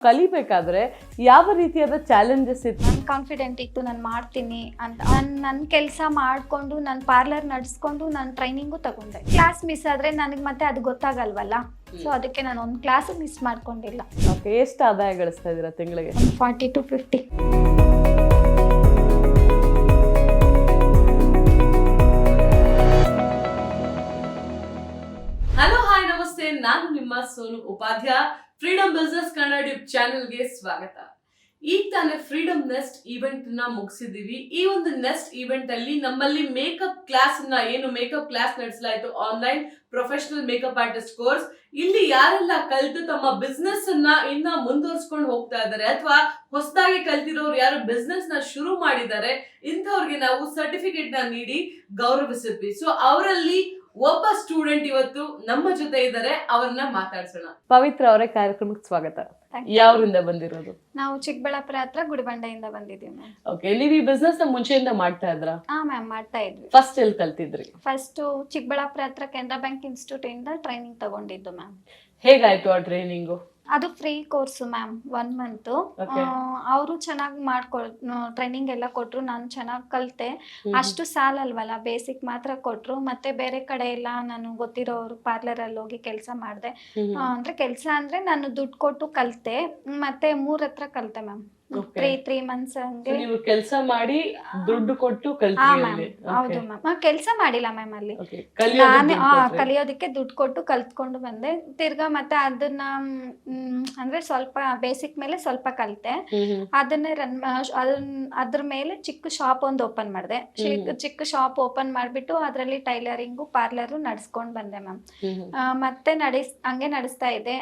ಕಲಿಬೇಕಾದ್ರೆ ಯಾವ ರೀತಿಯಾದ ಚಾಲೆಂಜಸ್ ಇತ್ತು? ನಾನು ಕಾನ್ಫಿಡೆಂಟ್ ಇತ್ತು, ನಾನು ಮಾಡ್ತೀನಿ ಅಂತ. ನನ್ನ ಕೆಲಸ ಮಾಡಿಕೊಂಡು ನಾನು ಪಾರ್ಲರ್ ನಡೆಸ್ಕೊಂಡು ನಾನು ಟ್ರೈನಿಂಗು ತಗೊಂಡೆ. ಕ್ಲಾಸ್ ಮಿಸ್ ಆದರೆ ನನಗೆ ಮತ್ತೆ ಅದು ಗೊತ್ತಾಗಲ್ವಲ್ಲ, ಸೊ ಅದಕ್ಕೆ ನಾನು ಒಂದು ಕ್ಲಾಸು ಮಿಸ್ ಮಾಡ್ಕೊಂಡಿಲ್ಲ. ಓಕೆ, ಎಷ್ಟು ಆದಾಯ ಗಳಿಸ್ತಾ ಇದ್ದೀರಾ ತಿಂಗಳಿಗೆ? 40 to 50. ಹಲೋ ಹಾಯ್ ನಮಸ್ತೆ, ನಾನು ನಿಮ್ಮ Sonu Upadhyaya. Freedom business Kannada YouTube ಚಾನೆಲ್ಗೆ ಸ್ವಾಗತ. ಈಗ ತಾನೇ ಫ್ರೀಡಮ್ ನೆಸ್ಟ್ ಈವೆಂಟ್ ನ ಮುಗಿಸಿದೀವಿ. ಈ ಒಂದು ನೆಸ್ಟ್ ಈವೆಂಟ್ ಅಲ್ಲಿ ನಮ್ಮಲ್ಲಿ ಮೇಕಪ್ ಕ್ಲಾಸ್ ನಡೆಸಲಾಯಿತು, online professional makeup artist course. ಇಲ್ಲಿ ಯಾರೆಲ್ಲ ಕಲಿತು ತಮ್ಮ ಬಿಸ್ನೆಸ್ ಅನ್ನ ಇನ್ನ ಮುಂದುವರ್ಸ್ಕೊಂಡು ಹೋಗ್ತಾ ಇದ್ದಾರೆ ಅಥವಾ ಹೊಸದಾಗಿ ಕಲ್ತಿರೋರು ಯಾರು ಬಿಸ್ನೆಸ್ ನ ಶುರು ಮಾಡಿದ್ದಾರೆ, ಇಂಥವ್ರಿಗೆ ನಾವು ಸರ್ಟಿಫಿಕೇಟ್ ನ ನೀಡಿ ಗೌರವಿಸಿದ್ವಿ. ಸೊ ಅವರಲ್ಲಿ ಒಬ್ಬ ಸ್ಟೂಡೆಂಟ್ ಇವತ್ತು ನಮ್ಮ ಜೊತೆ ಇದ್ದಾರೆ, ಅವ್ರನ್ನ ಮಾತಾಡ್ಸೋಣ. ಪವಿತ್ರ ಅವರೇ, ಕಾರ್ಯಕ್ರಮಕ್ಕೆ ಸ್ವಾಗತ. ಯಾವ್ರಿಂದ ಬಂದಿರೋದು? ನಾವು ಚಿಕ್ಕಬಳ್ಳಾಪುರ ಹತ್ರ ಗುಡಿಬಂಡೆಯಿಂದ ಬಂದಿದ್ದೀವಿ ಮ್ಯಾಮ್. ಓಕೆ, ನೀವು ಈ ಬಿಸ್ನೆಸ್ ನ ಮುಂಚೆಯಿಂದ ಮಾಡ್ತಾ ಇದ್ರಾ? ಹಾ ಮ್ಯಾಮ್, ಮಾಡ್ತಾ ಇದ್ವಿ. ಫಸ್ಟ್ ಎಲ್ಲಿ ಕಲ್ತಿದ್ರಿ? ಫಸ್ಟ್ ಚಿಕ್ಕಬಳ್ಳಾಪುರ ಹತ್ರ ಕೆನರಾ ಬ್ಯಾಂಕ್ ಇನ್ಸ್ಟಿಟ್ಯೂಟ್ ಇಂದ ಟ್ರೈನಿಂಗ್ ತಗೊಂಡಿದ್ದು ಮ್ಯಾಮ್. ಹೇಗಾಯ್ತು ಆ ಟ್ರೈನಿಂಗು? ಅದು ಫ್ರೀ ಕೋರ್ಸು ಮ್ಯಾಮ್, 1 month. ಅವರು ಚೆನ್ನಾಗಿ ಟ್ರೈನಿಂಗ್ ಎಲ್ಲ ಕೊಟ್ರು, ನಾನು ಚೆನ್ನಾಗಿ ಕಲಿತೆ. ಅಷ್ಟು ಸಾಲಲ್ವಲ್ಲ, ಬೇಸಿಕ್ ಮಾತ್ರ ಕೊಟ್ರು. ಮತ್ತೆ ಬೇರೆ ಕಡೆ ಎಲ್ಲ ನಾನು ಗೊತ್ತಿರೋರು ಪಾರ್ಲರ್ ಅಲ್ಲಿ ಹೋಗಿ ಕೆಲಸ ಮಾಡಿದೆ. ಅಂದ್ರೆ ಕೆಲಸ ಅಂದ್ರೆ ನಾನು ದುಡ್ಡು ಕೊಟ್ಟು ಕಲಿತೆ. ಮತ್ತೆ 3 ಹತ್ರ ಕಲಿತೆ ಮ್ಯಾಮ್. 3 months ಹಂಗೆ. ನೀವು ಕೆಲಸ ಮಾಡಿ ದುಡ್ಡು ಕೊಟ್ಟು ಹೌದು ಮ್ಯಾಮ್, ಕೆಲಸ ಮಾಡಿಲ್ಲ ಮ್ಯಾಮ್ ಅಲ್ಲಿ. ನಾನೇ ಕಲಿಯೋದಕ್ಕೆ ದುಡ್ಡು ಕೊಟ್ಟು ಕಲ್ತ್ಕೊಂಡು ಬಂದೆ. ತಿರ್ಗಾ ಮತ್ತೆ ಅದನ್ನ ಅಂದ್ರೆ ಸ್ವಲ್ಪ ಬೇಸಿಕ್ ಮೇಲೆ ಸ್ವಲ್ಪ ಕಲಿತೆ. ಅದನ್ನೇ ಅದ್ರ ಮೇಲೆ ಚಿಕ್ಕ ಶಾಪ್ ಒಂದು ಓಪನ್ ಮಾಡಿದೆ. ಚಿಕ್ಕ ಶಾಪ್ ಓಪನ್ ಮಾಡ್ಬಿಟ್ಟು ಅದ್ರಲ್ಲಿ ಟೈಲರಿಂಗು ಪಾರ್ಲರು ನಡ್ಸ್ಕೊಂಡ್ ಬಂದೆ ಮ್ಯಾಮ್. ಮತ್ತೆ ಹಂಗೆ ನಡೆಸ್ತಾ ಇದ್ದೆ.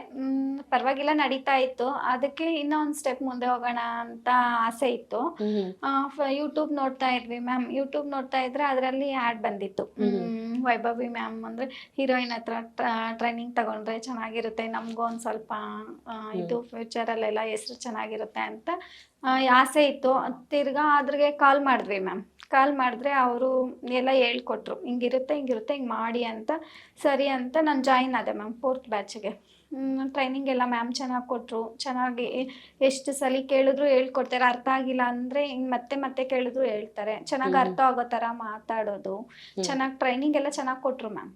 ಪರವಾಗಿಲ್ಲ, ನಡೀತಾ ಇತ್ತು. ಅದಕ್ಕೆ ಇನ್ನೂ ಒಂದು ಸ್ಟೆಪ್ ಮುಂದೆ ಹೋಗೋಣ ಅಂತ ಆಸೆ ಇತ್ತು. ಯೂಟ್ಯೂಬ್ ನೋಡ್ತಾ ಇದ್ವಿ ಮ್ಯಾಮ್. ಯೂಟ್ಯೂಬ್ ನೋಡ್ತಾ ಇದ್ರೆ ಅದರಲ್ಲಿ ಆಡ್ ಬಂದಿತ್ತು, ವೈಭವಿ ಮ್ಯಾಮ್ ಅಂದ್ರೆ ಹೀರೋಯಿನ್ ಹತ್ರ ಟ್ರೈನಿಂಗ್ ತಗೊಂಡ್ರೆ ಚೆನ್ನಾಗಿರುತ್ತೆ, ನಮಗೂ ಒಂದು ಸ್ವಲ್ಪ ಇದು ಫ್ಯೂಚರ್ ಅಲ್ಲೆಲ್ಲ ಹೆಸರು ಚೆನ್ನಾಗಿರುತ್ತೆ ಅಂತ ಆಸೆ ಇತ್ತು. ತಿರ್ಗಾ ಅದ್ರಿಗೆ ಕಾಲ್ ಮಾಡಿದ್ವಿ ಮ್ಯಾಮ್. ಕಾಲ್ ಮಾಡಿದ್ರೆ ಅವರು ಎಲ್ಲ ಹೇಳ್ಕೊಟ್ರು, ಹಿಂಗಿರುತ್ತೆ ಹಿಂಗೆ ಮಾಡಿ ಅಂತ. ಸರಿ ಅಂತ ನಾನು ಜಾಯಿನ್ ಆದೆ ಮ್ಯಾಮ್ 4th ಬ್ಯಾಚ್ಗೆ. ಟ್ರೈನಿಂಗ್ ಎಲ್ಲ ಮ್ಯಾಮ್ ಚೆನ್ನಾಗಿ ಕೊಟ್ಟರು. ಚೆನ್ನಾಗಿ ಎಷ್ಟು ಸಲ ಕೇಳಿದ್ರು ಹೇಳ್ಕೊಡ್ತಾರೆ. ಅರ್ಥ ಆಗಿಲ್ಲ ಅಂದರೆ ಹಿಂಗೆ ಮತ್ತೆ ಕೇಳಿದ್ರು ಹೇಳ್ತಾರೆ. ಚೆನ್ನಾಗಿ ಅರ್ಥ ಆಗೋ ಥರ ಮಾತಾಡೋದು, ಚೆನ್ನಾಗಿ ಟ್ರೈನಿಂಗ್ ಎಲ್ಲ ಚೆನ್ನಾಗಿ ಕೊಟ್ಟರು ಮ್ಯಾಮ್.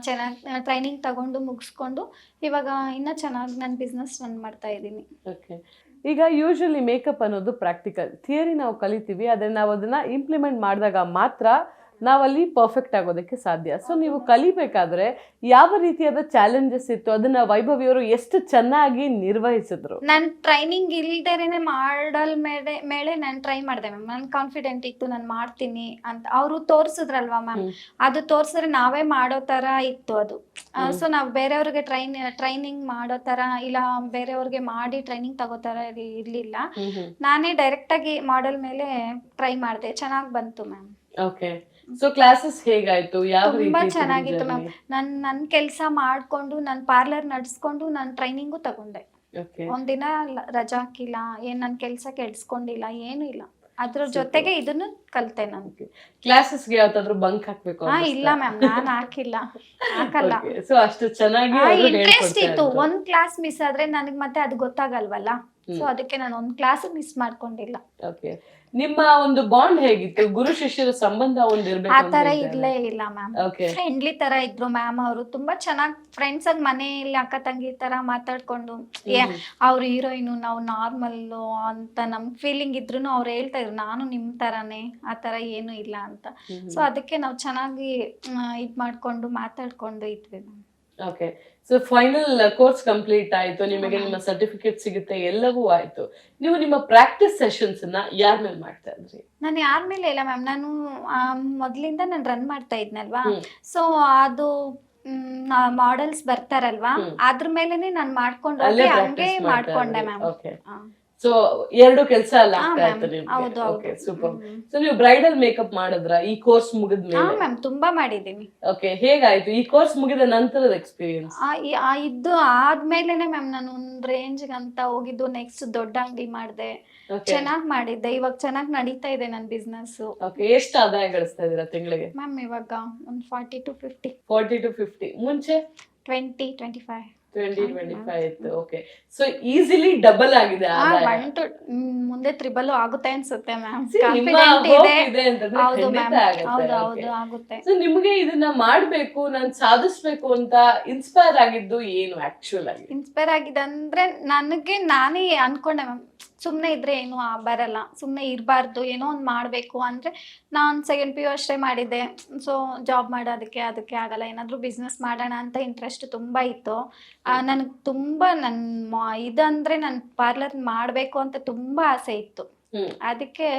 ಚೆನ್ನಾಗಿ ಟ್ರೈನಿಂಗ್ ತಗೊಂಡು ಮುಗಿಸ್ಕೊಂಡು ಇವಾಗ ಇನ್ನೂ ಚೆನ್ನಾಗಿ ನಾನು ಬಿಸ್ನೆಸ್ ರನ್ ಮಾಡ್ತಾ ಇದ್ದೀನಿ. ಈಗ ಯೂಶಲಿ ಮೇಕಪ್ ಅನ್ನೋದು ಪ್ರಾಕ್ಟಿಕಲ್, ಥಿಯರಿ ನಾವು ಕಲಿತೀವಿ, ಆದರೆ ನಾವು ಅದನ್ನ ಇಂಪ್ಲಿಮೆಂಟ್ ಮಾಡಿದಾಗ ಮಾತ್ರ ನಾವಲ್ಲಿ ಪರ್ಫೆಕ್ಟ್ ಆಗೋದಕ್ಕೆ ಸಾಧ್ಯ. ಸೊ ನೀವು ಕಲಿಬೇಕಾದ್ರೆ ಯಾವ ರೀತಿಯಾದ ಚಾಲೆಂಜಸ್ ಇತ್ತು, ಅದನ್ನ ವೈಭವಿಯವರು ಎಷ್ಟು ಚೆನ್ನಾಗಿ ನಿರ್ವಹಿಸಿದ್ರು? ನಾನು ಟ್ರೈನಿಂಗ್ ಇಲ್ದೇನೆ ಮಾಡಲ್ ಮೇಲೆ ನಾನು ಟ್ರೈ ಮಾಡಿದೆ ಮ್ಯಾಮ್. ನನ್ ಕಾನ್ಫಿಡೆಂಟ್ ಇತ್ತು, ನಾನು ಮಾಡ್ತೀನಿ ಅಂತ. ಅವರು ತೋರ್ಸಿದ್ರಲ್ವಾ ಮ್ಯಾಮ್, ಅದು ತೋರ್ಸಿದ್ರೆ ನಾವೇ ಮಾಡೋ ತರ ಇತ್ತು ಅದು. ಸೊ ನಾವು ಬೇರೆಯವ್ರಿಗೆ ಟ್ರೈನಿಂಗ್ ಮಾಡೋ ತರ ಇಲ್ಲ, ಬೇರೆಯವ್ರಿಗೆ ಮಾಡಿ ಟ್ರೈನಿಂಗ್ ತಗೋ ತರ ಇರ್ಲಿಲ್ಲ. ನಾನೇ ಡೈರೆಕ್ಟ್ ಆಗಿ ಮಾಡೆಲ್ ಮೇಲೆ ಟ್ರೈ ಮಾಡಿದೆ, ಚೆನ್ನಾಗಿ ಬಂತು ಮ್ಯಾಮ್. ಓಕೆ, ಸೊ ಕ್ಲಾಸಸ್ ಹೇಗಾಯ್ತು? ತುಂಬಾ ಚೆನ್ನಾಗಿತ್ತು ಮ್ಯಾಮ್. ನನ್ನ ಕೆಲಸ ಮಾಡ್ಕೊಂಡು ನಾನು ಪಾರ್ಲರ್ ನಡೆಸ್ಕೊಂಡು ನಾನು ಟ್ರೈನಿಂಗು ತಗೊಂಡೆ. ಒಂದಿನ ರಜಾ ಹಾಕಿಲ್ಲ, ನನ್ನ ಕೆಲಸ ಕೆಡ್ಸ್ಕೊಂಡಿಲ್ಲ, ಏನು ಇಲ್ಲ. ಅದ್ರ ಜೊತೆಗೆ ಇದನ್ನು ಕಲಿತೆ ನಾನು. ಕ್ಲಾಸಸ್ಗೆ ಯಾವತ್ತಾದ್ರೂ ಬಂಕ್ ಹಾಕ್ಬೇಕು? ಇಲ್ಲ ಮ್ಯಾಮ್, ನಾನು ಹಾಕಲ್ಲ. ಸೊ ಅಷ್ಟು ಚೆನ್ನಾಗಿ ಇಂಟ್ರೆಸ್ಟ್ ಇತ್ತು. ಒಂದ್ ಕ್ಲಾಸ್ ಮಿಸ್ ಆದ್ರೆ ನನಗೆ ಮತ್ತೆ ಅದು ಗೊತ್ತಾಗಲ್ವಲ್ಲ, ಸೊ ಅದಕ್ಕೆ ನಾನು ಒಂದ್ ಕ್ಲಾಸ್ ಮಿಸ್ ಮಾಡ್ಕೊಂಡಿಲ್ಲ. ಓಕೆ, ನಿಮ್ಮ ಒಂದು ಬಾಂಡ್ ಹೇಗಿತ್ತು? ಗುರು ಶಿಷ್ಯರ ಸಂಬಂಧ ಒಂದಿರ್ಬೇಕು? ಆ ತರ ಇರ್ಲೇ ಇಲ್ಲ ಮ್ಯಾಮ್. ಫ್ರೆಂಡ್ಲಿ ತರ ಇದ್ರು ಮ್ಯಾಮ್. ಅವರು ತುಂಬಾ ಚೆನ್ನಾಗಿ ಫ್ರೆಂಡ್ಸ್ ಆಗಿ ಮನೆಯಲ್ಲಿ ಅಕ್ಕ ತಂಗಿ ತರ ಮಾತಾಡ್ಕೊಂಡು, ಅವ್ರು ಹೀರೋಯಿನ್ ನಾವು ನಾರ್ಮಲ್ ಅಂತ ನಮ್ ಫೀಲಿಂಗ್ ಇದ್ರು ಅವ್ರು ಹೇಳ್ತಾ ಇದ್ರು ನಾನು ನಿಮ್ ತರಾನೇ, ಆ ತರ ಏನು ಇಲ್ಲ ಅಂತ. ಸೊ ಅದಕ್ಕೆ ನಾವು ಚೆನ್ನಾಗಿ ಇದ್ ಮಾಡ್ಕೊಂಡು ಮಾತಾಡ್ಕೊಂಡು ಇದ್ವಿ ma'am. Okay, so final course complete ಆಯ್ತು, ನಿಮಗೆ ನಿಮ್ಮ ಸರ್ಟಿಫಿಕೇಟ್ ಸಿಗುತ್ತೆ, ಎಲ್ಲವೂ ಆಯ್ತು. ನೀವು ನಿಮ್ಮ ಪ್ರಾಕ್ಟೀಸ್ ಸೆಷನ್ಸ್ ನ ಯಾರ ಮೇಲೆ ಮಾಡ್ತಾ ಇದ್ರಿ? ನಾನು ಯಾರ ಮೇಲೆ ಇಲ್ಲ ಮ್ಯಾಮ್. ನಾನು ಮೊದ್ಲಿಂದ ನಾನು ರನ್ ಮಾಡ್ತಾ ಇದ್ನಲ್ವಾ, ಸೊ ಅದು ಮಾಡೆಲ್ಸ್ ಬರ್ತಾರಲ್ವಾ, ಅದ್ರ ಮೇಲೆನೆ ನಾನು ಮಾಡ್ಕೊಂಡು ಹಂಗೆ ಮಾಡ್ಕೊಂಡೆ ಮ್ಯಾಮ್. ಸೊ 2 ಕೆಲಸ ಅಲ್ಲ ಆಗ್ತಾ ಇತ್ತು ನಿಮ್ಗೆ? Okay, super. ಸೊ ನೀವು ಬ್ರೈಡಲ್ ಮೇಕಪ್ ಮಾಡಿದ್ರ ಈ ಕೋರ್ಸ್ ಮುಗಿದ್ಮೇಲೆ? ಹಾ ಮ್ಯಾಮ್, ತುಂಬಾ ಮಾಡಿದೀನಿ. ಓಕೆ, ಹೇಗಾಯ್ತು ಈ ಕೋರ್ಸ್ ಮುಗಿದ ನಂತರದ ಎಕ್ಸ್ಪೀರಿಯನ್ಸ್? ಇದು ಆದ್ಮೇಲೆನೆ ಮ್ಯಾಮ್ ನಾನು ಒಂದ್ ರೇಂಜ್ ಅಂತ ಹೋಗಿದ್ದು. ನೆಕ್ಸ್ಟ್ ದೊಡ್ಡ ಅಂಗಡಿ ಮಾಡಿದೆ, ಚೆನ್ನಾಗಿ ಮಾಡಿದ್ದೆ. ಇವಾಗ ಚೆನ್ನಾಗಿ ನಡೀತಾ ಇದೆ ನನ್ನ ಬಿಸ್ನೆಸ್. ಓಕೆ, ಎಷ್ಟು ಆದಾಯ ಗಳಿಸ್ತಾ ಇದೀರಾ ತಿಂಗಳಿಗೆ? ಮ್ಯಾಮ್ ಇವಾಗ ಒಂದು 40 to 50. 40 to 50. ಮುಂಚೆ 20, 25. 20-25 ಇತ್ತು. ಓಕೆ, ಸೊ ಈಸಿಲಿ ಡಬಲ್ ಆಗಿದೆ ಆದಾಯ. ಮುಂದೆ ತ್ರಿಬಲ್ ಆಗುತ್ತೆ ಅನ್ಸುತ್ತೆ ಮ್ಯಾಮ್. See, ನಿಮ್ಮ ಕಾನ್ಫಿಡೆಂಟ್ hope ಇದೆ. ಇದೆ ಅಂತಂದ್ರೆ ಹೌದು ಖಂಡಿತ ಮ್ಯಾಮ್, ಆಗುತ್ತೆ. ಹೌದು Okay. ಹೌದು ಆಗುತ್ತೆ. ಸೊ ನಿಮ್ಗೆ ಇದನ್ನ ಮಾಡ್ಬೇಕು, ನಾನ್ ಸಾಧಿಸ್ಬೇಕು ಅಂತ ಇನ್ಸ್ಪೈರ್ ಆಗಿದ್ದು ಏನು ಆಕ್ಚುಲ್ ಆಗಿ? ಇನ್ಸ್ಪೈರ್ ಆಗಿದೆ ಅಂದ್ರೆ ನಾನೇ ಅನ್ಕೊಂಡೆ ಮ್ಯಾಮ್, ಸುಮ್ಮನೆ ಇದ್ರೆ ಏನು ಬರಲ್ಲ, ಸುಮ್ಮನೆ ಇರಬಾರ್ದು, ಏನೋ ಒಂದು ಮಾಡಬೇಕು ಅಂದರೆ ನಾನು ಸೆಕೆಂಡ್ PU ಅಷ್ಟೇ ಮಾಡಿದ್ದೆ. ಸೊ ಜಾಬ್ ಮಾಡೋದಕ್ಕೆ ಆಗಲ್ಲ, ಏನಾದರೂ ಬಿಸ್ನೆಸ್ ಮಾಡೋಣ ಅಂತ ಇಂಟ್ರೆಸ್ಟ್ ತುಂಬ ಇತ್ತು. ನನಗೆ ತುಂಬ ಇದಂದರೆ ನನ್ನ ಪಾರ್ಲರ್ ಮಾಡಬೇಕು ಅಂತ ತುಂಬ ಆಸೆ ಇತ್ತು. ಅದಕ್ಕೆ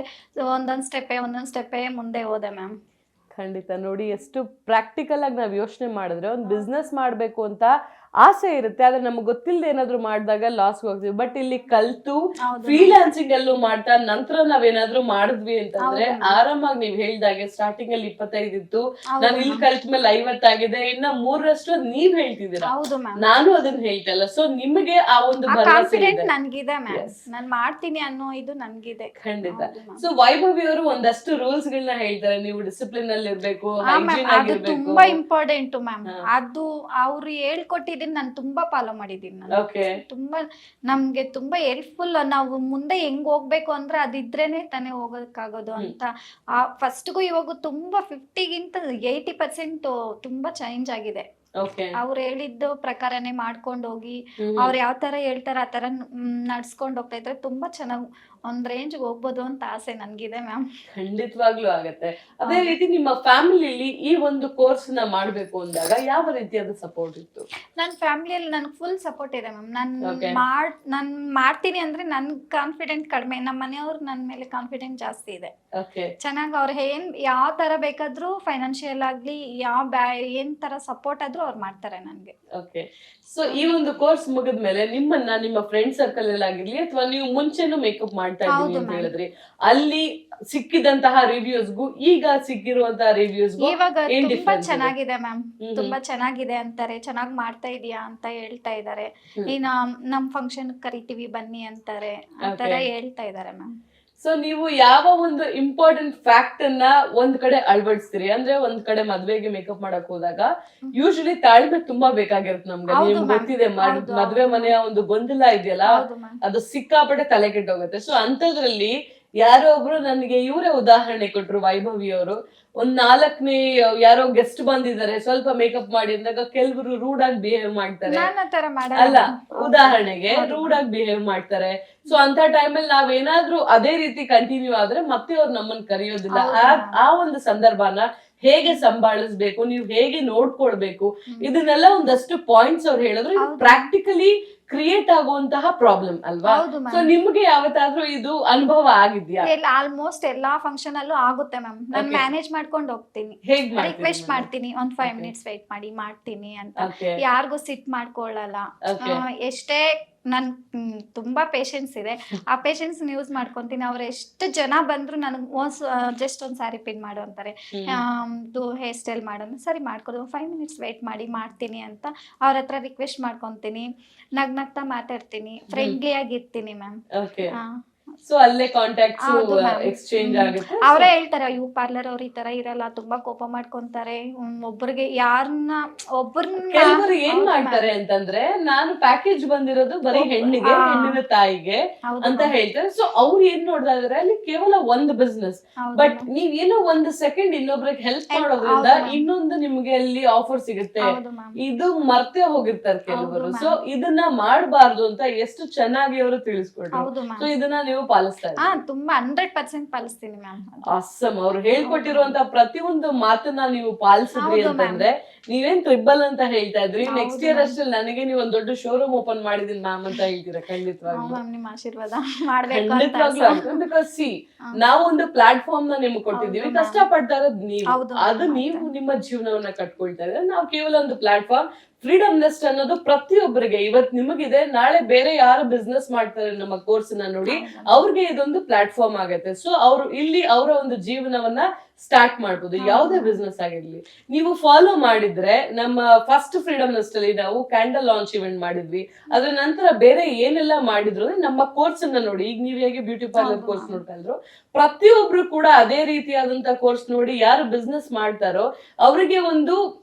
ಒಂದೊಂದು ಸ್ಟೆಪ್ಪೇ ಮುಂದೆ ಹೋದೆ ಮ್ಯಾಮ್. ಖಂಡಿತ ನೋಡಿ, ಎಷ್ಟು ಪ್ರಾಕ್ಟಿಕಲ್ ಆಗಿ ನಾವು ಯೋಚನೆ ಮಾಡಿದ್ರೆ ಒಂದು ಬಿಸ್ನೆಸ್ ಮಾಡಬೇಕು ಅಂತ ಆಸೆ ಇರುತ್ತೆ, ಆದ್ರೆ ನಮ್ಗೆ ಗೊತ್ತಿಲ್ಲದೆ ಏನಾದ್ರು ಮಾಡಿದಾಗ ಲಾಸ್ ಹೋಗ್ತೀವಿ. ಬಟ್ ಇಲ್ಲಿ ಕಲ್ತು ಫ್ರೀಲಾನ್ಸಿಂಗ್ ಅಲ್ಲೂ ಮಾಡ್ತಾ ನಂತರ ನಾವೇನಾದ್ರೂ ಮಾಡಿದ್ವಿ ಅಂತಂದ್ರೆ ಆರಾಮಾಗಿ ನೀವ್ ಹೇಳ್ದಾಗೆ ಸ್ಟಾರ್ಟಿಂಗ್ ಅಲ್ಲಿ 25 ಇತ್ತು, ನಾನು ಇಲ್ಲಿ ಕಲ್ತ ಮೇಲೆ 50 ಆಗಿದೆ, ಇನ್ನ 3ರಷ್ಟು ನೀವ್ ಹೇಳ್ತಿದ್ದೀರಾ, ನಾನು ಅದನ್ನ ಹೇಳ್ತಲ್ಲ. ಸೊ ನಿಮಗೆ ಆ ಒಂದು ಕಾನ್ಫಿಡೆಂಟ್ ನನ್ಗಿದೆ ಮ್ಯಾಮ್, ನಾನು ಮಾಡ್ತೀನಿ ಅನ್ನೋ ಇದು ನನ್ಗಿದೆ. ಖಂಡಿತ. ಸೊ ವೈಭವಿ ಅವರು ಒಂದಷ್ಟು ರೂಲ್ಸ್ ಗಳನ್ನ ಹೇಳ್ತಾರೆ, ನೀವು ಡಿಸಿಪ್ಲಿನ್ ಅಲ್ಲಿ ಇರ್ಬೇಕು, ಹೈಜೀನ್ ಅದು ಆಗಿರ್ಬೇಕು. ತುಂಬಾ ಇಂಪಾರ್ಟೆಂಟ್ ಮ್ಯಾಮ್. ಅದು ಅವ್ರು ಹೇಳ್ಕೊಟ್ಟಿದ್ದೀನಿ, ನಾನು ತುಂಬಾ ಫಾಲೋ ಮಾಡಿದ್ದೀನಿ. ತುಂಬಾ ನಮ್ಗೆ ತುಂಬಾ ಹೆಲ್ಪ್ಫುಲ್. ನಾವು ಮುಂದೆ ಹೆಂಗ್ ಹೋಗ್ಬೇಕು ಅಂದ್ರೆ ಅದಿದ್ರೇನೆ ತಾನೇ ಹೋಗೋದಕ್ಕಾಗೋದು ಅಂತ. ಫಸ್ಟ್ಗೂ ಇವಾಗ ತುಂಬಾ 50ಗಿಂತ 80% ತುಂಬಾ ಚೇಂಜ್ ಆಗಿದೆ. ಅವ್ರು ಹೇಳಿದ್ದು ಪ್ರಕಾರನೇ ಮಾಡ್ಕೊಂಡು ಹೋಗಿ, ಅವ್ರು ಯಾವ ತರ ಹೇಳ್ತಾರ ಆ ತರ ನಡ್ಸ್ಕೊಂಡು ಹೋಗ್ತಾ ಇದ್ರೆ ತುಂಬಾ ಚೆನ್ನಾಗಿ ಒಂದ್ ರೇಂಜ್ ಹೋಗ್ಬೋದು ಅಂತ ಆಸೆ ನನ್ಗಿದೆ ಮ್ಯಾಮ್. ಖಂಡಿತವಾಗ್ಲೂ ಆಗತ್ತೆ. ಅದೇ ರೀತಿ ನಿಮ್ಮ ಫ್ಯಾಮಿಲಿಲಿ ಈ ಒಂದು ಕೋರ್ಸ್ ನ ಮಾಡ್ಬೇಕು ಅಂದಾಗ ಯಾವ ರೀತಿಯಾದ ಸಪೋರ್ಟ್ ಇತ್ತು? ನನ್ನ ಫ್ಯಾಮಿಲಿಯಲ್ಲಿ ನನ್ಗೆ ಫುಲ್ ಸಪೋರ್ಟ್ ಇದೆ ಮ್ಯಾಮ್. ನಾನು ಮಾಡ್ತೀನಿ ಅಂದ್ರೆ ನನ್ ಕಾನ್ಫಿಡೆಂಟ್ ಕಡಿಮೆ, ನಮ್ಮ ಮನೆಯವ್ರು ನನ್ನ ಮೇಲೆ ಕಾನ್ಫಿಡೆಂಟ್ ಜಾಸ್ತಿ ಇದೆ. ಚೆನ್ನಾಗಿ ಅವ್ರು ಯಾವ ತರ ಬೇಕಾದ್ರೂ ಫೈನಾನ್ಷಿಯಲ್ ಆಗ್ಲಿ ಏನ್ ತರ ಸಪೋರ್ಟ್ ಆದ್ರೂ ಅವ್ರು ಮಾಡ್ತಾರೆ ನನ್ಗೆ. ಓಕೆ, ಸೊ ಈ ಒಂದು ಕೋರ್ಸ್ ಮುಗಿದ್ಮೇಲೆ ನಿಮ್ಮನ್ನ ನಿಮ್ಮ ಫ್ರೆಂಡ್ ಸರ್ಕಲ್ ಅಲ್ಲಿ ಆಗಿರ್ಲಿ ಅಥವಾ ನೀವು ಮುಂಚೆನೂ ಮೇಕಪ್ ಮಾಡ್ತಾ ಇದ್ದೀವಿ ಅಂತ ಹೇಳಿದ್ರಿ, ಅಲ್ಲಿ ಸಿಕ್ಕಿದಂತಹ ರಿವ್ಯೂಸ್ಗೂ ಈಗ ಸಿಕ್ಕಿರುವಂತಹ ರಿವ್ಯೂಸ್ಗೂ ಇವಾಗ ತುಂಬಾ ಚೆನ್ನಾಗಿದೆ ಮ್ಯಾಮ್, ತುಂಬಾ ಚೆನ್ನಾಗಿದೆ ಅಂತಾರೆ, ಚೆನ್ನಾಗಿ ಮಾಡ್ತಾ ಇದೀಯಾ ಅಂತ ಹೇಳ್ತಾ ಇದಾರೆ. ನಮ್ ಫಂಕ್ಷನ್ ಕರಿತೀವಿ ಬನ್ನಿ ಅಂತಾರೆ, ಆತರ ಹೇಳ್ತಾ ಇದಾರೆ ಮ್ಯಾಮ್. ಸೊ ನೀವು ಯಾವ ಒಂದು ಇಂಪಾರ್ಟೆಂಟ್ ಫ್ಯಾಕ್ಟ್ ಅನ್ನ ಒಂದ್ ಕಡೆ ಅಳವಡಿಸ್ತೀರಿ ಅಂದ್ರೆ, ಒಂದ್ ಕಡೆ ಮದ್ವೆಗೆ ಮೇಕಪ್ ಮಾಡಕ್ ಹೋದಾಗ ಯೂಶಲಿ ತಾಳ್ಮೆ ತುಂಬಾ ಬೇಕಾಗಿರುತ್ತೆ ನಮ್ಗೆ. ನಿಮ್ಗೆ ಗೊತ್ತಿದೆ, ಮದ್ವೆ ಮನೆಯ ಒಂದು ಗೊಂದಲ ಇದೆಯಲ್ಲ, ಅದು ಸಿಕ್ಕಾಪಟ್ಟೆ ತಲೆ ಕೆಟ್ಟೋಗುತ್ತೆ. ಸೊ ಅಂತದ್ರಲ್ಲಿ ಯಾರೋ ಒಬ್ರು ನನಗೆ ಇವರೇ ಉದಾಹರಣೆ ಕೊಟ್ರು, ವೈಭವಿ ಅವರು. ಒಂದ್ 4ನೇ ಯಾರೋ ಗೆಸ್ಟ್ ಬಂದಿದ್ದಾರೆ, ಸ್ವಲ್ಪ ಮೇಕಪ್ ಮಾಡಿ ಅಂದಾಗ ಕೆಲವರು ರೂಡ್ ಆಗಿ ಬಿಹೇವ್ ಮಾಡ್ತಾರೆ ಅಲ್ಲ, ಉದಾಹರಣೆಗೆ ರೂಡ್ ಆಗಿ ಬಿಹೇವ್ ಮಾಡ್ತಾರೆ. ಸೊ ಅಂತ ಟೈಮಲ್ಲಿ ನಾವೇನಾದ್ರೂ ಅದೇ ರೀತಿ ಕಂಟಿನ್ಯೂ ಆದ್ರೆ ಮತ್ತೆ ಅವ್ರು ನಮ್ಮನ್ನ ಕರೆಯೋದಿಲ್ಲ. ಆ ಒಂದು ಸಂದರ್ಭನ ಹೇಗೆ ಸಂಭಾಳಿಸ್ಬೇಕು, ನೀವು ಹೇಗೆ ನೋಡ್ಕೊಳ್ಬೇಕು, ಇದನ್ನೆಲ್ಲ ಒಂದಷ್ಟು ಪಾಯಿಂಟ್ಸ್ ಅವ್ರು ಹೇಳಿದ್ರು. ಇದು ಪ್ರಾಕ್ಟಿಕಲಿ ಕ್ರಿಯೇಟ್ ಆಗುವಂತಹ ಪ್ರಾಬ್ಲಮ್ ಅಲ್ವಾ? ಸೊ ನಿಮ್ಗೆ ಯಾವತ್ತಾದ್ರೂ ಇದು ಅನುಭವ ಆಗಿದ್ಯಾ? ಆಲ್ಮೋಸ್ಟ್ ಎಲ್ಲಾ ಫಂಕ್ಷನ್ ಅಲ್ಲೂ ಆಗುತ್ತೆ ಮ್ಯಾಮ್. ನಾನು ಮ್ಯಾನೇಜ್ ಮಾಡ್ಕೊಂಡು ಹೋಗ್ತೀನಿ, ರಿಕ್ವೆಸ್ಟ್ ಮಾಡ್ತೀನಿ, ಒಂದ್ 5 minutes ವೇಟ್ ಮಾಡಿ ಮಾಡ್ತೀನಿ ಅಂತ. ಯಾರಿಗೂ ಸಿಟ್ ಮಾಡ್ಕೊಳ್ಳಲ್ಲ. ಎಷ್ಟೇ ನನ್ ತುಂಬಾ ಪೇಷನ್ಸ್ ಇದೆ, ಆ ಪೇಷನ್ಸ್ ಯೂಸ್ ಮಾಡ್ಕೊಂತೀನಿ. ಅವ್ರು ಎಷ್ಟು ಜನ ಬಂದ್ರು ನನಗೆ ಜಸ್ಟ್ ಒಂದ್ ಸ್ಯಾರಿ ಪಿನ್ ಮಾಡು ಅಂತಾರೆ, ಹೇರ್ ಸ್ಟೈಲ್ ಮಾಡೋದು ಸರಿ ಮಾಡ್ಕೊಡು, 5 minutes ವೇಟ್ ಮಾಡಿ ಮಾಡ್ತೀನಿ ಅಂತ ಅವ್ರ ಹತ್ರ ರಿಕ್ವೆಸ್ಟ್ ಮಾಡ್ಕೊಂತೀನಿ. ನಗ್ನಗ್ತಾ ಮಾತಾಡ್ತೀನಿ, ಫ್ರೆಂಡ್ಲಿ ಆಗಿರ್ತೀನಿ ಮ್ಯಾಮ್. ಸೊ ಅಲ್ಲೇ ಕಾಂಟ್ಯಾಕ್ಟ್ಸ್ ಎಕ್ಸ್ಚೇಂಜ್ ಆಗುತ್ತೆ. ಅವರೇ ಹೇಳ್ತಾರೆ, ಇವ್ ಪಾರ್ಲರ್ ಅವ್ರು ಈ ತರ ಇರಲ್ಲ, ತುಂಬಾ ಕೋಪ ಮಾಡ್ಕೊಂತಾರೆ, ಒಬ್ಬರಿಗೆ ಕೆಲವರು ಏನ್ ಮಾಡ್ತಾರೆ ಅಂತಂದ್ರೆ, ನಾನು ಪ್ಯಾಕೇಜ್ ಬಂದಿರೋದು ಬರೀ ಹೆಣ್ಣಿಗೆ, ಹೆಣ್ಣಿನ ತಾಯಿಗೆ ಅಂತ ಹೇಳ್ತಾರೆ. ಸೊ ಅವ್ರು ಏನ್ ನೋಡ್ತಾ ಇದಾರೆ ಅಲ್ಲಿ ಕೇವಲ ಒಂದು ಬಿಸ್ನೆಸ್, ಬಟ್ ನೀವ್ ಏನೋ ಒಂದು ಸೆಕೆಂಡ್ ಇನ್ನೊಬ್ರಿಗೆ ಹೆಲ್ಪ್ ಮಾಡೋದ್ರಿಂದ ಇನ್ನೊಂದು ನಿಮ್ಗೆ ಅಲ್ಲಿ ಆಫರ್ ಸಿಗುತ್ತೆ, ಇದು ಮರ್ತೇ ಹೋಗಿರ್ತಾರೆ ಕೆಲವರು. ಸೊ ಇದನ್ನ ಮಾಡಬಾರ್ದು ಅಂತ ಎಷ್ಟು ಚೆನ್ನಾಗಿ ಅವರು ತಿಳಿಸ್ಕೊಡ್ರು. ಸೊ ಇದನ್ನ ನೀವು ಪಾಲಿಸ್ತಾ ಇದ್ದೀರಾ? ತುಂಬಾ 100% ಪಾಲಿಸ್ತೀನಿ ಮ್ಯಾಮ್. ಆಸಮ್. ಅವ್ರು ಹೇಳ್ಕೊಟ್ಟಿರುವಂತ ಪ್ರತಿಯೊಂದು ಮಾತನ್ನ ನೀವು ಪಾಲಿಸಿದ್ರಿ ಅಂತಂದ್ರೆ, ನೀವೇನ್ ಟ್ರಿಬಲ್ ಅಂತ ಹೇಳ್ತಾ ಇದ್ರಿ, ನೆಕ್ಸ್ಟ್ ಇಯರ್ ಅಷ್ಟಲ್ಲಿ ನನಗೆ ನೀವು ಒಂದ್ ದೊಡ್ಡ ಶೋರೂಮ್ ಓಪನ್ ಮಾಡಿದೀನಿ ಮ್ಯಾಮ್ ಅಂತ ಹೇಳ್ತೀರಾ? ಖಂಡಿತವಾಗ್ಲೂ ನಿಮ್ಮ ಆಶೀರ್ವಾದ. ಬಿಕಾಸ್ ಸಿ, ನಾವು ಒಂದು ಪ್ಲಾಟ್ಫಾರ್ಮ್ ನ ನಿಮ್ಗೆ ಕೊಟ್ಟಿದ್ದೀವಿ, ಕಷ್ಟಪಡ್ತಾ ಇರೋದು ನೀವು, ಅದು ನೀವು ನಿಮ್ಮ ಜೀವನವನ್ನ ಕಟ್ಕೊಳ್ತಾ ಇದ್ರೆ. ನಾವು ಕೇವಲ ಒಂದು ಪ್ಲಾಟ್ಫಾರ್ಮ್, ಫ್ರೀಡಮ್ ನೆಸ್ಟ್ ಅನ್ನೋದು ಪ್ರತಿಯೊಬ್ಬರಿಗೆ ಇವತ್ತು ನಿಮಗಿದೆ, ನಾಳೆ ಬೇರೆ ಯಾರು ಬಿಸ್ನೆಸ್ ಮಾಡ್ತಾರೆ ನಮ್ಮ ಕೋರ್ಸ್ ನ ನೋಡಿ, ಅವ್ರಿಗೆ ಇದೊಂದು ಪ್ಲಾಟ್ಫಾರ್ಮ್ ಆಗತ್ತೆ. ಸೊ ಅವರು ಇಲ್ಲಿ ಅವರ ಒಂದು ಜೀವನವನ್ನ ಸ್ಟಾರ್ಟ್ ಮಾಡ್ಬೋದು, ಯಾವುದೇ ಬಿಸ್ನೆಸ್ ಆಗಿರ್ಲಿ. ನೀವು ಫಾಲೋ ಮಾಡಿದ್ರೆ ಮಾಡಿದ್ರೆ ನಮ್ಮ ಫಸ್ಟ್ ಫ್ರೀಡಮ್ ನೆಸ್ಟ್ ಅಲ್ಲಿ ನಾವು ಕ್ಯಾಂಡಲ್ ಲಾಂಚ್ ಇವೆಂಟ್ ಮಾಡಿದ್ವಿ. ಅದ್ರ ನಂತರ ಬೇರೆ ಏನೆಲ್ಲ ಮಾಡಿದ್ರು ಅಂದ್ರೆ ನಮ್ಮ ಕೋರ್ಸ್ ಅನ್ನ ನೋಡಿ, ಈಗ ನೀವು ಹೇಗೆ ಬ್ಯೂಟಿ ಪಾರ್ಲರ್ ಕೋರ್ಸ್ ನೋಡ್ತಾ ಇದ್ರು, ಪ್ರತಿಯೊಬ್ರು ಕೂಡ ಅದೇ ರೀತಿಯಾದಂತ ಕೋರ್ಸ್ ನೋಡಿ ಯಾರು ಬಿಸ್ನೆಸ್ ಮಾಡ್ತಾರೋ ಅವರಿಗೆ ಒಂದು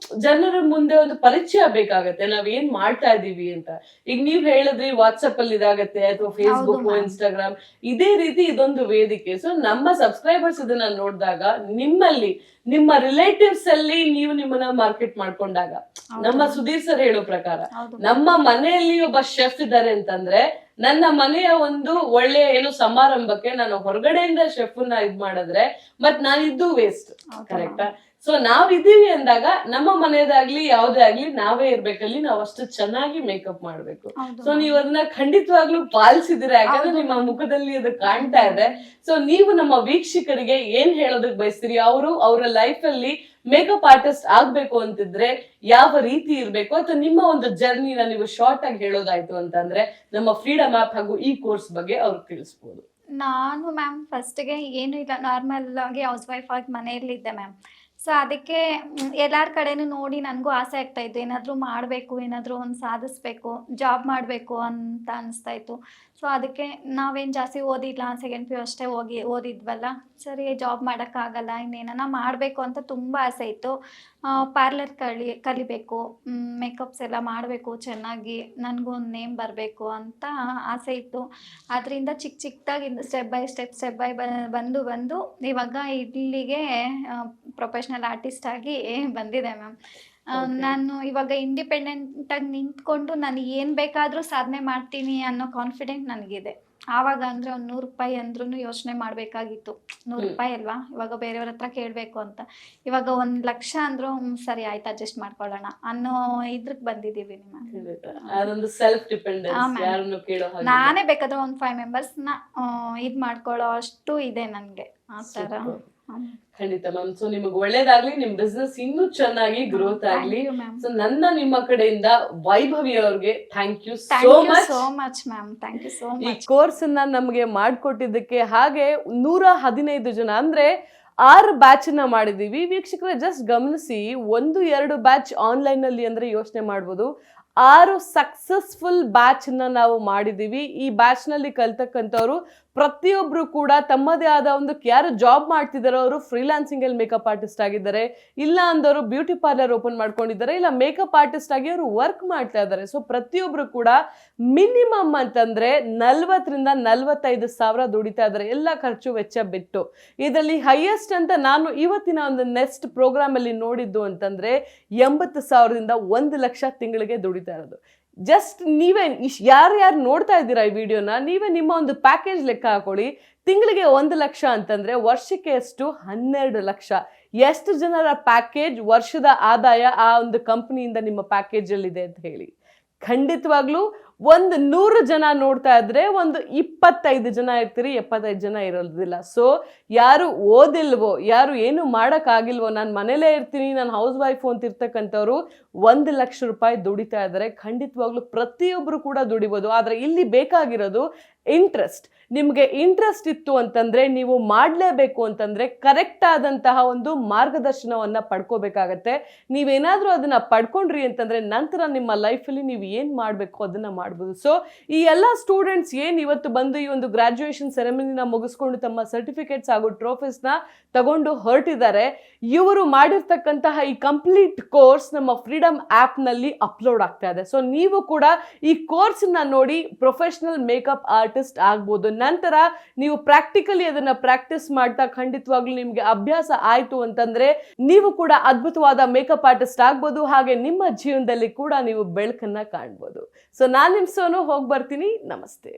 ಜನರ ಮುಂದೆ ಒಂದು ಪರಿಚಯ ಬೇಕಾಗತ್ತೆ, ನಾವ್ ಏನ್ ಮಾಡ್ತಾ ಇದೀವಿ ಅಂತ. ಈಗ ನೀವ್ ಹೇಳಿದ್ರಿ ವಾಟ್ಸ್ಆಪ್ ಅಲ್ಲಿ ಇದಾಗತ್ತೆ ಅಥವಾ ಫೇಸ್ಬುಕ್, ಇನ್ಸ್ಟಾಗ್ರಾಮ್, ಇದೇ ರೀತಿ ಇದೊಂದು ವೇದಿಕೆ. ಸೊ ನಮ್ಮ ಸಬ್ಸ್ಕ್ರೈಬರ್ಸ್ ಇದನ್ನ ನೋಡಿದಾಗ ನಿಮ್ಮಲ್ಲಿ ನಿಮ್ಮ ರಿಲೇಟಿವ್ಸ್ ಅಲ್ಲಿ ನೀವು ನಿಮ್ಮನ್ನ ಮಾರ್ಕೆಟ್ ಮಾಡ್ಕೊಂಡಾಗ, ನಮ್ಮ ಸುಧೀರ್ ಸರ್ ಹೇಳೋ ಪ್ರಕಾರ ನಮ್ಮ ಮನೆಯಲ್ಲಿ ಒಬ್ಬ ಶೆಫ್ ಇದ್ದಾರೆ ಅಂತಂದ್ರೆ ನನ್ನ ಮನೆಯ ಒಂದು ಒಳ್ಳೆಯ ಏನು ಸಮಾರಂಭಕ್ಕೆ ನಾನು ಹೊರಗಡೆಯಿಂದ ಶೆಫ್ ನ ಇದ್ ಮಾಡಿದ್ರೆ ಮತ್ ನಾನಿದ್ದು ವೇಸ್ಟ್, ಕರೆಕ್ಟಾ? ಸೊ ನಾವಿದೀವಿ ಅಂದಾಗ ನಮ್ಮ ಮನೆಯದಾಗ್ಲಿ ಯಾವ್ದೇ ಆಗ್ಲಿ ನಾವೇ ಇರ್ಬೇಕಲ್ಲಿ, ನಾವ್ ಅಷ್ಟು ಚೆನ್ನಾಗಿ ಮೇಕಪ್ ಮಾಡ್ಬೇಕು. ಸೊ ನೀವ್ ಅದನ್ನ ಖಂಡಿತವಾಗ್ಲೂ ಪಾಲಿಸಿದಿರ, ಯಾಕಂದ್ರೆ ನಿಮ್ಮ ಮುಖದಲ್ಲಿ ಅದು ಕಾಣ್ತಾ ಇದೆ. ಸೊ ನೀವು ನಮ್ಮ ವೀಕ್ಷಕರಿಗೆ ಏನ್ ಹೇಳೋದಕ್ ಬಯಸ್ತೀರಿ? ಅವರ ಲೈಫ್ ಅಲ್ಲಿ ಮೇಕಪ್ ಆರ್ಟಿಸ್ಟ್ ಆಗ್ಬೇಕು ಅಂತಿದ್ರೆ ಯಾವ ರೀತಿ ಇರ್ಬೇಕು, ಅಥವಾ ನಿಮ್ಮ ಒಂದು ಜರ್ನಿನ ನೀವು ಶಾರ್ಟ್ ಆಗಿ ಹೇಳೋದಾಯ್ತು ಅಂತಂದ್ರೆ ನಮ್ಮ ಫ್ರೀಡಮ್ ಆಪ್ ಹಾಗೂ ಈ ಕೋರ್ಸ್ ಬಗ್ಗೆ ಅವ್ರಿಗೆ ತಿಳಿಸ್ಬೋದು. ನಾನು ಮ್ಯಾಮ್ ಫಸ್ಟ್ಗೆ ಏನು ಇಲ್ಲ, ನಾರ್ಮಲ್ ಆಗಿ ಹೌಸ್ ವೈಫ್ ಆಗಿ ಮನೆಯಲ್ಲಿದ್ದೆ ಮ್ಯಾಮ್. ಸೊ ಅದಕ್ಕೆ ಎಲ್ಲರ ಕಡೆನೂ ನೋಡಿ ನನಗೂ ಆಸೆ ಆಗ್ತಾ ಇತ್ತು, ಏನಾದರೂ ಮಾಡಬೇಕು, ಏನಾದರೂ ಒಂದು ಸಾಧಿಸ್ಬೇಕು, ಜಾಬ್ ಮಾಡಬೇಕು ಅಂತ ಅನಿಸ್ತಾ ಇತ್ತು. ಸೊ ಅದಕ್ಕೆ ನಾವೇನು ಜಾಸ್ತಿ ಓದಿಲ್ಲ, ಸೆಕೆಂಡ್ PU ಅಷ್ಟೇ ಓದಿದ್ವಲ್ಲ, ಸರಿ ಜಾಬ್ ಮಾಡೋಕ್ಕಾಗಲ್ಲ, ಇನ್ನೇನ ಮಾಡಬೇಕು ಅಂತ ತುಂಬ ಆಸೆ ಇತ್ತು. ಪಾರ್ಲರ್ ಕಲಿಬೇಕು, ಮೇಕಪ್ಸ್ ಎಲ್ಲ ಮಾಡಬೇಕು ಚೆನ್ನಾಗಿ, ನನಗೂ ಒಂದು ನೇಮ್ ಬರಬೇಕು ಅಂತ ಆಸೆ ಇತ್ತು. ಅದರಿಂದ ಚಿಕ್ಕದಾಗಿ ಸ್ಟೆಪ್ ಬೈ ಬಂದು ಇವಾಗ ಇಲ್ಲಿಗೆ ಪ್ರೊಫೆಷ್ನಲ್ ಆರ್ಟಿಸ್ಟ್ ಆಗಿ ಬಂದಿದೆ ಮ್ಯಾಮ್. ನಾನು ಇವಾಗ ಇಂಡಿಪೆಂಡೆಂಟಾಗಿ ನಿಂತ್ಕೊಂಡು ನಾನು ಏನು ಬೇಕಾದರೂ ಸಾಧನೆ ಮಾಡ್ತೀನಿ ಅನ್ನೋ ಕಾನ್ಫಿಡೆಂಟ್ ನನಗಿದೆ. ಆವಾಗ ಅಂದರೆ ಒಂದು 100 ರೂಪಾಯಿ ಅಂದ್ರೂ ಯೋಚನೆ ಮಾಡಬೇಕಾಗಿತ್ತು. 100 ರೂಪಾಯಿ ಅಲ್ವಾ, ಇವಾಗ ಬೇರೆಯವ್ರ ಹತ್ರ ಕೇಳಬೇಕು ಅಂತ. ಇವಾಗ 1 ಲಕ್ಷ ಅಂದ್ರೂ ಸರಿ ಆಯ್ತು ಅಡ್ಜಸ್ಟ್ ಮಾಡ್ಕೊಳ್ಳೋಣ ಅನ್ನೋ ಇದ್ರಿಗೆ ಬಂದಿದ್ದೀವಿ. ನಾನೇ ಬೇಕಾದ್ರೆ ಒಂದು 5 ಮೆಂಬರ್ಸ್ನ ಇದು ಮಾಡ್ಕೊಳ್ಳೋ ಅಷ್ಟು ಇದೆ ನನಗೆ ಆ ಥರ. ಖಂಡಿತ ಮ್ಯಾಮ್. ಸೊ ನಿಮಗೆ ಒಳ್ಳೇದಾಗ್ಲಿ, ನಿಮ್ ಬಿಸ್ನೆಸ್ ಇನ್ನೂ ಚೆನ್ನಾಗಿ ಗ್ರೋತ್ ಆಗ್ಲಿ. ಸೊ ನಿಮ್ಮ ಕಡೆಯಿಂದ ವೈಭವಿ ಅವ್ರಿಗೆ thank you so much ma'am. Thank you so much. ಈ ಕೋರ್ಸ್ ಅನ್ನ ನಮ್ಗೆ ಮಾಡ್ಕೊಟ್ಟಿದ್ದಕ್ಕೆ, ಹಾಗೆ 115 ಜನ ಅಂದ್ರೆ 6 ಬ್ಯಾಚ್ ನ ಮಾಡಿದೀವಿ. ವೀಕ್ಷಕರೇ ಜಸ್ಟ್ ಗಮನಿಸಿ, 1-2 ಬ್ಯಾಚ್ ಆನ್ಲೈನ್ ಅಲ್ಲಿ ಅಂದ್ರೆ ಯೋಚನೆ ಮಾಡ್ಬೋದು, 6 ಸಕ್ಸಸ್ಫುಲ್ ಬ್ಯಾಚ್ ನ ನಾವು ಮಾಡಿದೀವಿ. ಈ ಬ್ಯಾಚ್ ನಲ್ಲಿ ಕಲ್ತಕ್ಕಂಥವ್ರು ಪ್ರತಿಯೊಬ್ರು ಕೂಡ ತಮ್ಮದೇ ಆದ ಒಂದು, ಯಾರು ಜಾಬ್ ಮಾಡ್ತಿದಾರೋ ಅವರು ಫ್ರೀಲಾನ್ಸಿಂಗ್ ಅಲ್ಲಿ ಮೇಕಪ್ ಆರ್ಟಿಸ್ಟ್ ಆಗಿದ್ದಾರೆ, ಇಲ್ಲ ಅಂದವರು ಬ್ಯೂಟಿ ಪಾರ್ಲರ್ ಓಪನ್ ಮಾಡ್ಕೊಂಡಿದ್ದಾರೆ, ಇಲ್ಲ ಮೇಕಪ್ ಆರ್ಟಿಸ್ಟ್ ಆಗಿ ಅವರು ವರ್ಕ್ ಮಾಡ್ತಾ ಇದ್ದಾರೆ. ಸೊ ಪ್ರತಿಯೊಬ್ರು ಕೂಡ ಮಿನಿಮಮ್ ಅಂತಂದ್ರೆ 40,000 ರಿಂದ 45,000 ದುಡಿತಾ ಇದ್ದಾರೆ, ಎಲ್ಲ ಖರ್ಚು ವೆಚ್ಚ ಬಿಟ್ಟು. ಇದರಲ್ಲಿ ಹೈಯೆಸ್ಟ್ ಅಂತ ನಾನು ಇವತ್ತಿನ ಒಂದು ನೆಕ್ಸ್ಟ್ ಪ್ರೋಗ್ರಾಮ್ ಅಲ್ಲಿ ನೋಡಿದ್ದು ಅಂತಂದ್ರೆ 80,000 ರಿಂದ 1 ಲಕ್ಷ ತಿಂಗಳಿಗೆ ದುಡಿತಾ ಇರೋದು. ಜಸ್ಟ್ ನೀವೇ ಯಾರು ನೋಡ್ತಾ ಇದ್ದೀರಾ ಈ ವಿಡಿಯೋನ, ನೀವೇ ನಿಮ್ಮ ಒಂದು ಪ್ಯಾಕೇಜ್ ಲೆಕ್ಕ ಹಾಕೊಳ್ಳಿ. ತಿಂಗಳಿಗೆ 1 ಲಕ್ಷ ಅಂತಂದ್ರೆ ವರ್ಷಕ್ಕೆ ಎಷ್ಟು? 12 ಲಕ್ಷ. ಎಷ್ಟು ಜನರ ಪ್ಯಾಕೇಜ್, ವರ್ಷದ ಆದಾಯ ಆ ಒಂದು ಕಂಪನಿಯಿಂದ ನಿಮ್ಮ ಪ್ಯಾಕೇಜ್ ಅಲ್ಲಿ ಇದೆ ಅಂತ ಹೇಳಿ. ಖಂಡಿತವಾಗ್ಲೂ 100 ಜನ ನೋಡ್ತಾ ಇದ್ರೆ ಒಂದು 25 ಜನ ಇರ್ತೀರಿ, 75 ಜನ ಇರೋದಿಲ್ಲ. ಸೊ ಯಾರು ಓದಿಲ್ವೋ, ಯಾರು ಏನು ಮಾಡೋಕ್ಕಾಗಿಲ್ವೋ, ನಾನು ಮನೇಲೇ ಇರ್ತೀನಿ, ನಾನು ಹೌಸ್ ವೈಫ್ ಅಂತ ಇರ್ತಕ್ಕಂಥವ್ರು 1 ಲಕ್ಷ ರೂಪಾಯಿ ದುಡಿತಾ ಇದ್ದಾರೆ. ಖಂಡಿತವಾಗ್ಲೂ ಪ್ರತಿಯೊಬ್ರು ಕೂಡ ದುಡಿಬೋದು. ಆದ್ರೆ ಇಲ್ಲಿ ಬೇಕಾಗಿರೋದು ಇಂಟ್ರೆಸ್ಟ್. ನಿಮ್ಗೆ ಇಂಟ್ರೆಸ್ಟ್ ಇತ್ತು ಅಂತಂದ್ರೆ, ನೀವು ಮಾಡಲೇಬೇಕು ಅಂತಂದ್ರೆ ಕರೆಕ್ಟ್ ಆದಂತಹ ಒಂದು ಮಾರ್ಗದರ್ಶನವನ್ನ ಪಡ್ಕೋಬೇಕಾಗತ್ತೆ. ನೀವೇನಾದ್ರೂ ಅದನ್ನ ಪಡ್ಕೊಂಡ್ರಿ ಅಂತಂದ್ರೆ ನಂತರ ನಿಮ್ಮ ಲೈಫಲ್ಲಿ ನೀವು ಏನ್ ಮಾಡ್ಬೇಕು ಅದನ್ನ ಮಾಡ್ಬೋದು. ಸೊ ಈ ಎಲ್ಲ ಸ್ಟೂಡೆಂಟ್ಸ್ ಏನ್ ಇವತ್ತು ಬಂದು ಈ ಒಂದು ಗ್ರಾಜುಯೇಷನ್ ಸೆರೆಮನಿನ ಮುಗಿಸ್ಕೊಂಡು ತಮ್ಮ ಸರ್ಟಿಫಿಕೇಟ್ಸ್ ಹಾಗೂ ಟ್ರೋಫೀಸ್ ನ ತಗೊಂಡು ಹೊರಟಿದ್ದಾರೆ, ಇವರು ಮಾಡಿರ್ತಕ್ಕಂತಹ ಈ ಕಂಪ್ಲೀಟ್ ಕೋರ್ಸ್ ನಮ್ಮ ಫ್ರೀಡಮ್ ಆಪ್ ನಲ್ಲಿ ಅಪ್ಲೋಡ್ ಆಗ್ತಾ ಇದೆ. ಸೊ ನೀವು ಕೂಡ ಈ ಕೋರ್ಸ್ ನ ನೋಡಿ ಪ್ರೊಫೆಷನಲ್ ಮೇಕಪ್ ಆರ್ಟಿಸ್ಟ್ ಆಗ್ಬೋದು. ನಂತರ ನೀವು ಪ್ರಾಕ್ಟಿಕಲಿ ಅದನ್ನ ಪ್ರಾಕ್ಟೀಸ್ ಮಾಡ್ತಾ ಖಂಡಿತವಾಗ್ಲೂ ನಿಮ್ಗೆ ಅಭ್ಯಾಸ ಆಯ್ತು ಅಂತಂದ್ರೆ ನೀವು ಕೂಡ ಅದ್ಭುತವಾದ ಮೇಕಪ್ ಆರ್ಟಿಸ್ಟ್ ಆಗ್ಬೋದು, ಹಾಗೆ ನಿಮ್ಮ ಜೀವನದಲ್ಲಿ ಕೂಡ ನೀವು ಬೆಳಕನ್ನ ಕಾಣ್ಬೋದು. ಸೊ ನಾನು ನಿಮ್ ಸೋನು ಹೋಗಿ ಬರ್ತೀನಿ. ನಮಸ್ತೆ.